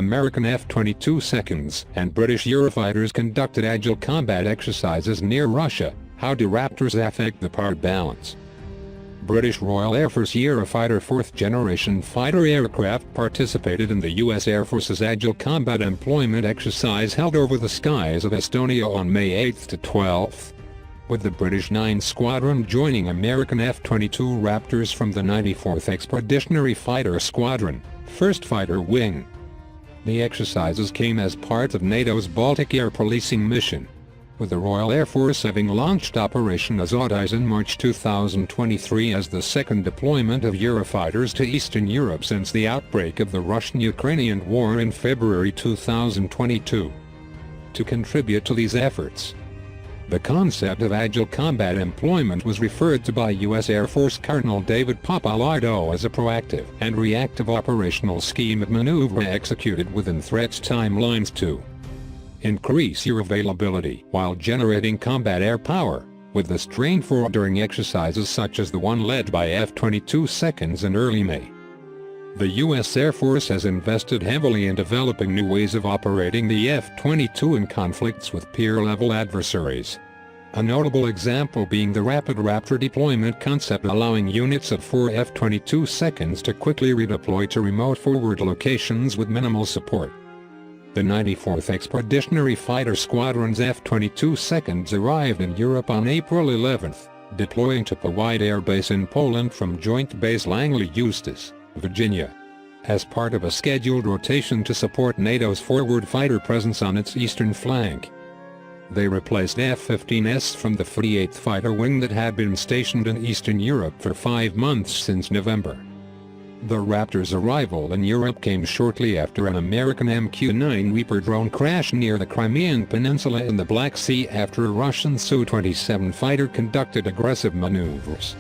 American F-22 seconds and British Eurofighters conducted Agile combat exercises near Russia. How do Raptors affect the power balance? British Royal Air Force Eurofighter 4th generation fighter aircraft participated in the U.S. Air Force's Agile combat employment exercise held over the skies of Estonia on May 8 to 12, with the British 9th Squadron joining American F-22 Raptors from the 94th Expeditionary Fighter Squadron, 1st Fighter Wing. The exercises came as part of NATO's Baltic Air Policing mission, with the Royal Air Force having launched Operation Agile in March 2023 as the second deployment of Eurofighters to Eastern Europe since the outbreak of the Russian-Ukrainian War in February 2022. To contribute to these efforts, the concept of Agile combat employment was referred to by U.S. Air Force Colonel David Pappalardo as a proactive and reactive operational scheme of maneuver executed within threat timelines to increase your availability while generating combat air power, with the strain for during exercises such as the one led by F-22 seconds in early May. The U.S. Air Force has invested heavily in developing new ways of operating the F-22 in conflicts with peer-level adversaries. A notable example being the Rapid Raptor deployment concept, allowing units of 4 F-22 seconds to quickly redeploy to remote forward locations with minimal support. The 94th Expeditionary Fighter Squadron's F-22 seconds arrived in Europe on April 11, deploying to Powide Air Base in Poland from Joint Base Langley Eustis, Virginia, as part of a scheduled rotation to support NATO's forward fighter presence on its eastern flank. They replaced F-15s from the frigate fighter wing that had been stationed in Eastern Europe for 5 months since November. The Raptor's arrival in Europe came shortly after an American MQ-9 Reaper drone crashed near the Crimean Peninsula in the Black Sea after a Russian Su-27 fighter conducted aggressive maneuvers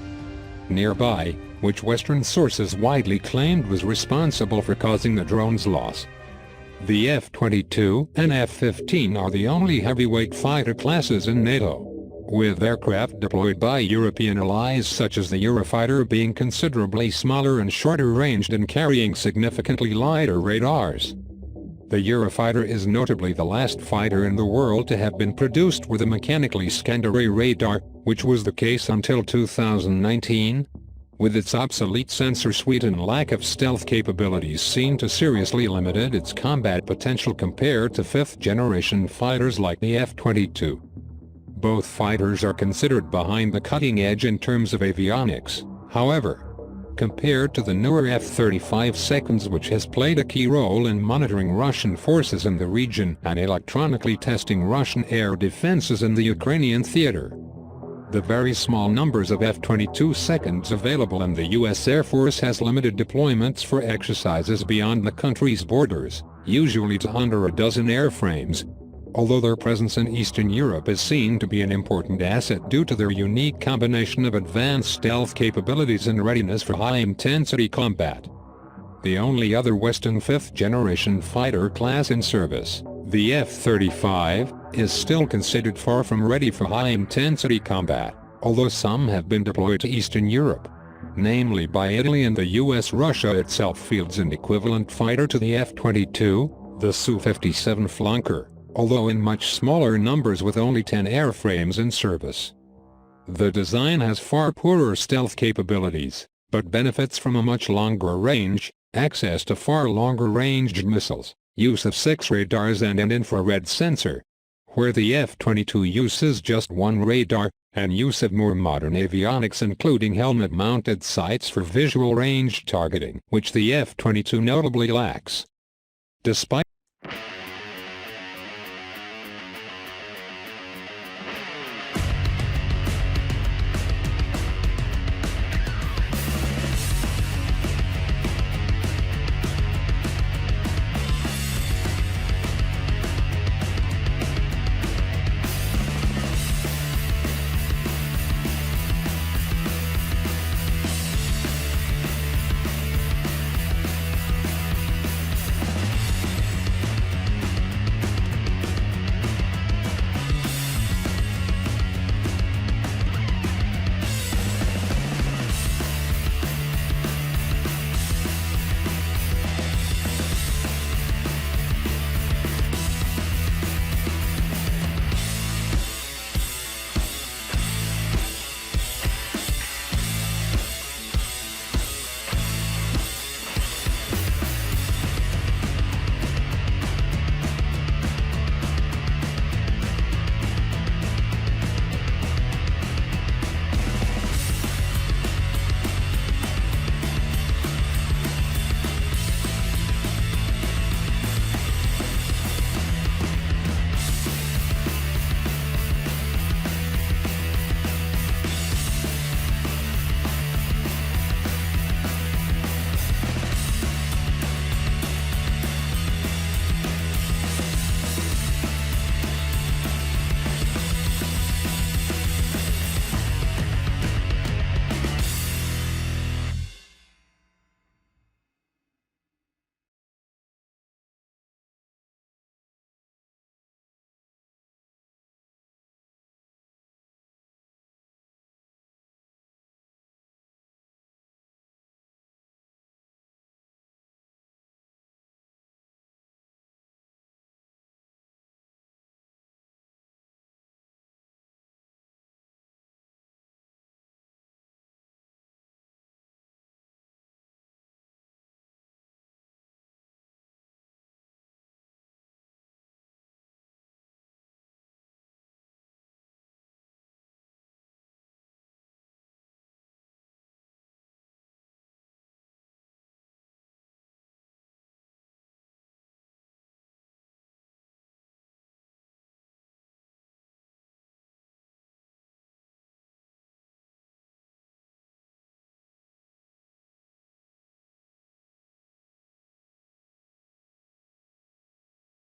nearby, which Western sources widely claimed was responsible for causing the drone's loss. The F-22 and F-15 are the only heavyweight fighter classes in NATO, with aircraft deployed by European allies such as the Eurofighter being considerably smaller and shorter-ranged and carrying significantly lighter radars. The Eurofighter is notably the last fighter in the world to have been produced with a mechanically scanned array radar, which was the case until 2019. With its obsolete sensor suite and lack of stealth capabilities seen to seriously limited its combat potential compared to 5th-generation fighters like the F-22. Both fighters are considered behind the cutting edge in terms of avionics, however, compared to the newer F-35 seconds, which has played a key role in monitoring Russian forces in the region and electronically testing Russian air defenses in the Ukrainian theater. The very small numbers of F-22 seconds available in the U.S. Air Force has limited deployments for exercises beyond the country's borders, usually to under a dozen airframes, although their presence in Eastern Europe is seen to be an important asset due to their unique combination of advanced stealth capabilities and readiness for high-intensity combat. The only other Western 5th-generation fighter class in service, the F-35, is still considered far from ready for high-intensity combat, although some have been deployed to Eastern Europe, namely by Italy and the U.S. Russia itself fields an equivalent fighter to the F-22, the Su-57 Flanker, although in much smaller numbers with only 10 airframes in service. The design has far poorer stealth capabilities, but benefits from a much longer range, access to far longer-ranged missiles, use of 6 radars and an infrared sensor, where the F-22 uses just one radar, and use of more modern avionics including helmet-mounted sights for visual range targeting, which the F-22 notably lacks. Despite